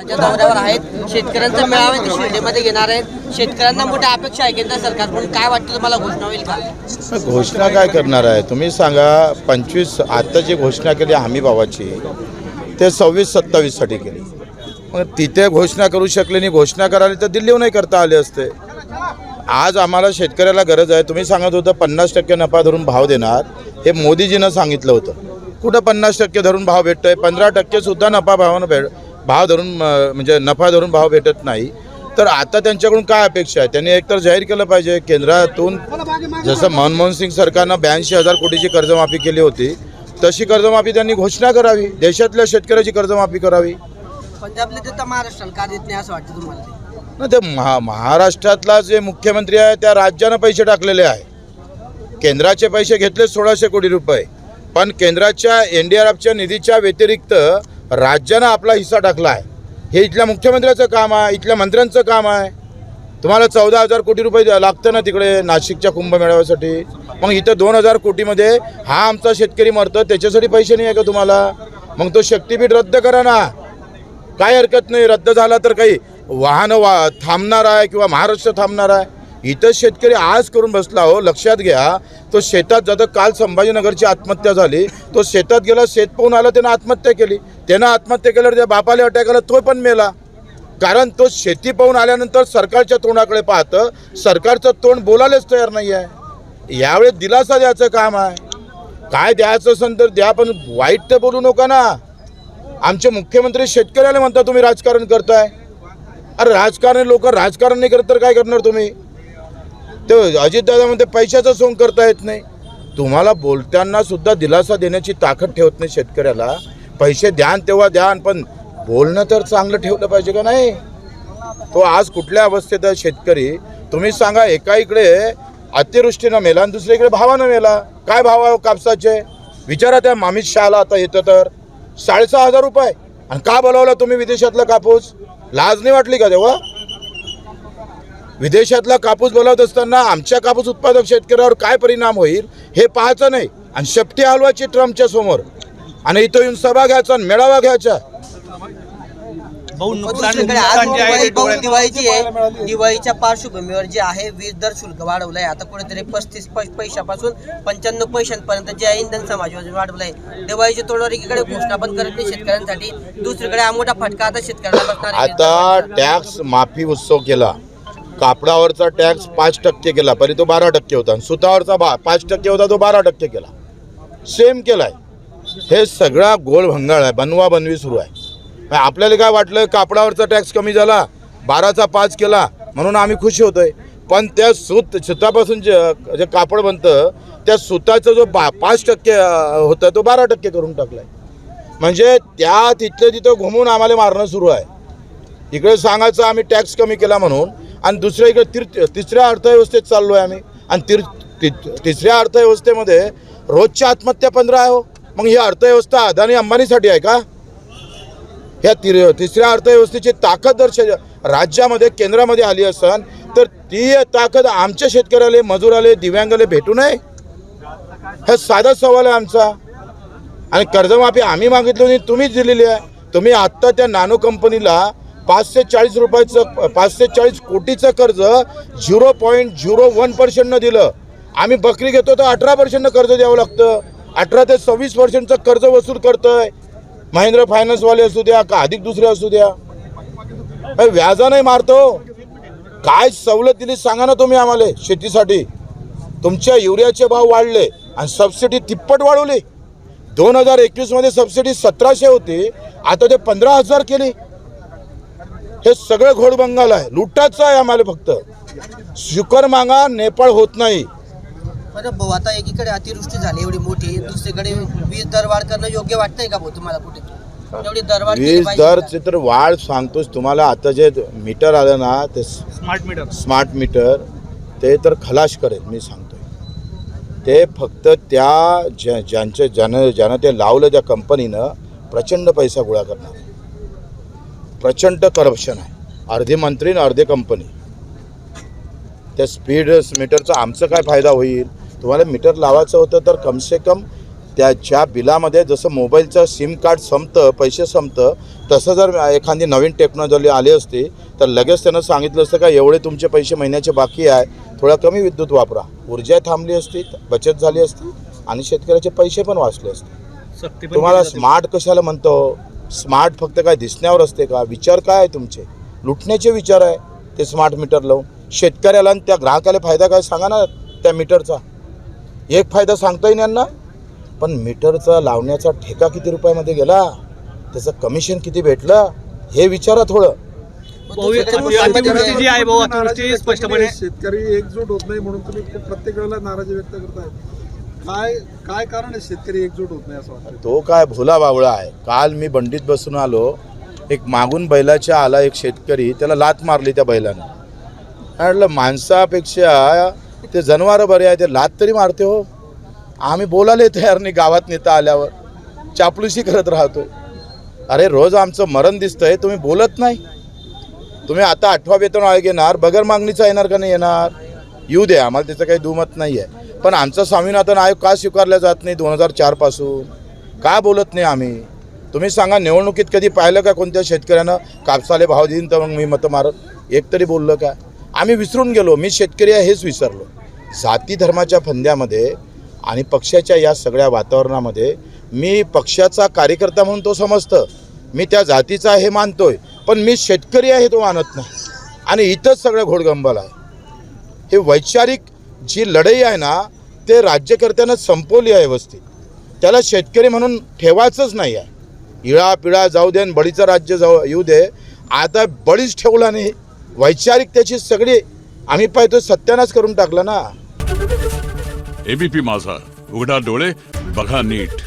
महाराष्ट्राच्या दौऱ्यावर आहेत, शेतकऱ्यांचा मेळावा ते शिर्डीमध्ये घेणार आहेत. शेतकऱ्यांना मोठ्या अपेक्षा आहे केंद्र सरकारकडून. काय वाटतं तुम्हाला, घोषणा होईल का? घोषणा काय करणार आहे तुम्ही सांगा. 25 आता जी घोषणा केली हमी भावाची ते 26-27साठी केली. मग तिथे घोषणा करू शकले नाही. घोषणा करायला तर दिल्लीहून नाही करता आले असते. आज आम्हाला शेतकऱ्याला गरज आहे. तुम्ही सांगत होतं 50% नफा धरून भाव देणार, हे मोदीजीनं सांगितलं होतं. कुठं 50% धरून भाव भेटतोय? 15% सुद्धा नफा भावानं भाव धरून म्हणजे नफा धरून भाव भेटत नाही. तर आता त्यांच्याकडून काय अपेक्षा आहे? त्यांनी एकतर जाहीर केलं पाहिजे केंद्रातून, जसं मनमोहन सिंग सरकारनं 82,000 कोटीची कर्जमाफी केली होती तशी कर्जमाफी त्यांनी घोषणा करावी. देशातल्या शेतकऱ्याची कर्जमाफी करावी. पंजाबला देता महाराष्ट्राला का देत नाही असं वाटतं तुम्हाला? ना ते महाराष्ट्रातला जे मुख्यमंत्री आहे त्या राज्यानं पैसे टाकलेले आहे. केंद्राचे पैसे घेतले 1600 कोटी रुपये, पण केंद्राच्या NDRFच्या निधीच्या व्यतिरिक्त राज्यानं आपला हिस्सा टाकला आहे. हे इथल्या मुख्यमंत्र्याचं काम आहे, इथल्या मंत्र्यांचं काम आहे. तुम्हाला 14,000 कोटी रुपये लागतं ना तिकडे नाशिकच्या कुंभमेळ्यासाठी. मग इथं 2,000 कोटीमध्ये हा आमचा शेतकरी मरतो, त्याच्यासाठी पैसे नाही आहे का तुम्हाला? मग तो शक्तीपीठ रद्द करा ना, काय हरकत नाही. रद्द झाला तर काही वाहनं थांबणार आहे किंवा महाराष्ट्र थांबणार आहे? इथं शेतकरी आज करून बसला हो. लक्षात घ्या, तो शेतात जातं. काल संभाजीनगरची आत्महत्या झाली, तो शेतात गेला, शेत पाहून आला, त्यानं आत्महत्या केली. त्यानं आत्महत्या केल्यावर त्या बापाला अटॅक आला, तो पण मेला. कारण तो शेती पाहून आल्यानंतर सरकारच्या तोंडाकडे पाहतं, सरकारचं तोंड बोलायलाच तयार नाही आहे. यावेळेस दिलासा द्यायचं काम आहे. काय द्यायचं असेल तर द्या, पण वाईट तर बोलू नका ना. आमचे मुख्यमंत्री शेतकऱ्याला म्हणता तुम्ही राजकारण करताय. अरे राजकारण, लोक राजकारण नाही करत तर काय करणार तुम्ही? ते अजितदादा म्हणते पैशाचं सोंग करता येत नाही. तुम्हाला बोलताना सुद्धा दिलासा देण्याची ताकद ठेवत नाही शेतकऱ्याला. पैसे द्यान तेव्हा द्यान, पण बोलणं तर चांगलं ठेवलं पाहिजे का नाही? तो आज कुठल्या अवस्थेत आहे शेतकरी तुम्ही सांगा. एका इकडे अतिवृष्टीनं मेला आणि दुसरीकडे भावानं मेला. काय भाव आहे कापसाचे? विचारा त्या अमित शहाला. आता येतं तर 6,500 रुपये. आणि का बोलावला तुम्ही विदेशातला कापूस? लाज नाही वाटली का तेव्हा? विदेशातला कापूस बोलावत असताना आमच्या कापूस उत्पादक शेतकऱ्यावर काय परिणाम होईल हे पाहायचं नाही. आणि शेपटी हलवायची ट्रम्पच्या समोर आणि इथं येऊन सभा घ्यायचा आणि मेळावा घ्यायचा. दिवाळीची आहे, दिवाळीच्या पार्श्वभूमीवर जे आहे वीज दर शुल्क वाढवलंय. आता कुठेतरी 35 पैशापासून 95 पैशांपर्यंत जे इंधन समायोजन वाढवलंय. दिवाळीच्या तोडवर एकीकडे घोषणा पण करत नाही शेतकऱ्यांसाठी, दुसरीकडे हा मोठा फटका आता शेतकऱ्यांना बसणार आहे. आता टॅक्स माफी उत्सव केला. कापडावरचा टॅक्स 5% केला, पहिले तो 12% होता. सुतावरचा 5% होता, तो 12% केला. सेम केलाय. हे सगळा गोळ भंगाळ आहे, बनवा बनवी सुरू आहे. आपल्याला काय वाटलं कापडावरचा टॅक्स कमी झाला, 12चा 5 केला म्हणून आम्ही खुशी होतोय. पण त्या सुतापासून जे कापड बनतं त्या सुताचा जो 5% होता तो 12% करून टाकलाय. म्हणजे त्या तिथं घुमून आम्हाला मारणं सुरू आहे. इकडे सांगायचं आम्ही टॅक्स कमी केला म्हणून, आणि दुसऱ्या इकडे तिसऱ्या अर्थव्यवस्थेत चाललो आहे आम्ही. आणि तिसऱ्या अर्थव्यवस्थेमध्ये रोजच्या आत्महत्या 15 आहे हो. मग ही अर्थव्यवस्था अदानी अंबानीसाठी आहे का? ह्या तिसऱ्या अर्थव्यवस्थेची ताकद जर राज्यामध्ये केंद्रामध्ये आली असेल तर ती ताकद आमच्या शेतकऱ्याला, मजुराले, दिव्यांगाले भेटू नये? हा साधा सवाल आहे आमचा. आणि कर्जमाफी आम्ही मागितली नाही, तुम्हीच दिलेली आहे. तुम्ही आत्ता त्या नॅनो कंपनीला 540 कोटीचं कर्ज 0.01% दिलं. आम्ही बकरी घेतो तर 18% कर्ज द्यावं लागतं. 18 ते 26% कर्ज वसूल करतोय. महिंद्रा फायनान्सवाले असू द्या का अधिक दुसरे असू द्या, व्याजाने मारतो. काय सवलत दिली सांगा ना तुम्ही आम्हाला शेतीसाठी? तुमच्या युरियाचे भाव वाढले आणि सबसिडी तिप्पट वाढवली. 2021 मध्ये सबसिडी 1700 होती, आता ते 15,000 केली. हे सगळं घोडबंगाल आहे, लुटाचं आहे आम्हाला. फक्त शुकर मागा, नेपाळ होत नाही. बरं भाऊ, आता एकीकडे अतिवृष्टी झाली एवढी मोठी, दुसरीकडे वीज दर वाढ करणं योग्य वाटतंय का भाऊ तुम्हाला? कुठे एवढी दरवाढ? वीज दरची तर वाढ सांगतोच तुम्हाला. आता जे मीटर आलं ना ते स्मार्ट मीटर ते तर खलास करेल मी सांगतोय. ते फक्त त्या ज्यानं ते लावलं त्या कंपनीनं प्रचंड पैसा गोळा करणार. प्रचंड करप्शन आहे. अर्धे मंत्री आणि अर्धे कंपनी. त्या स्पीड मीटरचा आमचं काय फायदा होईल? तुम्हाला मीटर लावायचं होतं तर कमसे कम त्याच्या बिलामध्ये जसं मोबाईलचं सिम कार्ड संपतं, पैसे संपतं, तसं जर एखादी नवीन टेक्नॉलॉजी आली असती तर लगेच त्यानं सांगितलं असतं का एवढे तुमचे पैसे महिन्याचे बाकी आहे, थोडा कमी विद्युत वापरा, ऊर्जा थांबली असती, बचत झाली असती आणि शेतकऱ्याचे पैसे पण वाचले असते. तुम्हाला स्मार्ट कशाला म्हणतो? स्मार्ट फक्त काय दिसण्यावर असते का? विचार काय आहे तुमचे? लुटण्याचे विचार आहे ते स्मार्ट मीटर लावून. शेतकऱ्याला आणि त्या ग्राहकाला फायदा काय सांगा ना त्या मीटरचा? एक फायदा सांगता येईल यांना, पण मीटरचा लावण्याचा ठेका किती रुपयामध्ये गेला, त्याचं कमिशन किती भेटलं हे विचारा थोडं. जी आहे भाऊ अतिवृष्टी स्पष्टपणे शेतकरी एकजूट होत नाही म्हणून तुम्ही प्रत्येक वेळेला नाराजी व्यक्त करताय. काय कारण आहे शेतकरी एकजूट होत नाही असं वाटतं? तो काय भोला बावळा आहे. काल मी बंडीत बसून आलो, एक मागून बैलाच्या आला एक शेतकरी, त्याला लात मारली त्या बैलानं. म्हटलं माणसापेक्षा ते जनावरं बरे आहे, ते लात तरी मारते हो. आम्ही बोलायला तयार नाही, गावात नेता आल्यावर चापलुसी करत राहतोय. अरे रोज आमचं मरण दिसतंय, तुम्ही बोलत नाही. तुम्ही आता 8वा वेतन आयोग येणार, बगर मागणीचा येणार का नाही येणार? येऊ दे, आम्हाला त्याचं काही दुमत नाही आहे. पण आमचा स्वामीनाथन आयोग का स्वीकारला जात नाही 2004 पासून? का बोलत नाही आम्ही? तुम्ही सांगा, निवडणुकीत कधी पाहिलं का कोणत्या शेतकऱ्यानं कापसाले भाव देईन तर मग मी मतं मारत? एक तरी बोललं का? आम्ही विसरून गेलो. मी शेतकरी आहे हेच विसरलो. जाती धर्माच्या फंद्यामध्ये आणि पक्षाच्या या सगळ्या वातावरणामध्ये मी पक्षाचा कार्यकर्ता म्हणून तो समजतं, मी त्या जातीचा हे मानतोय, पण मी शेतकरी आहे हे तो मानत नाही. आणि इथंच सगळं घोडगंबल आहे. हे वैचारिक जी लढाई आहे ना, ते राज्यकर्त्यानं संपवली आहे व्यवस्थित. त्याला शेतकरी म्हणून ठेवायचंच नाही आहे. इळा पिळा जाऊ दे आणि बळीचं राज्य येऊ दे. आता बळीच ठेवला नाही, वैचारिक त्याची सगळी आम्ही पाहतो सत्यानाश करून टाकला ना. एबीपी माझा, उघडा डोळे बघा नीट.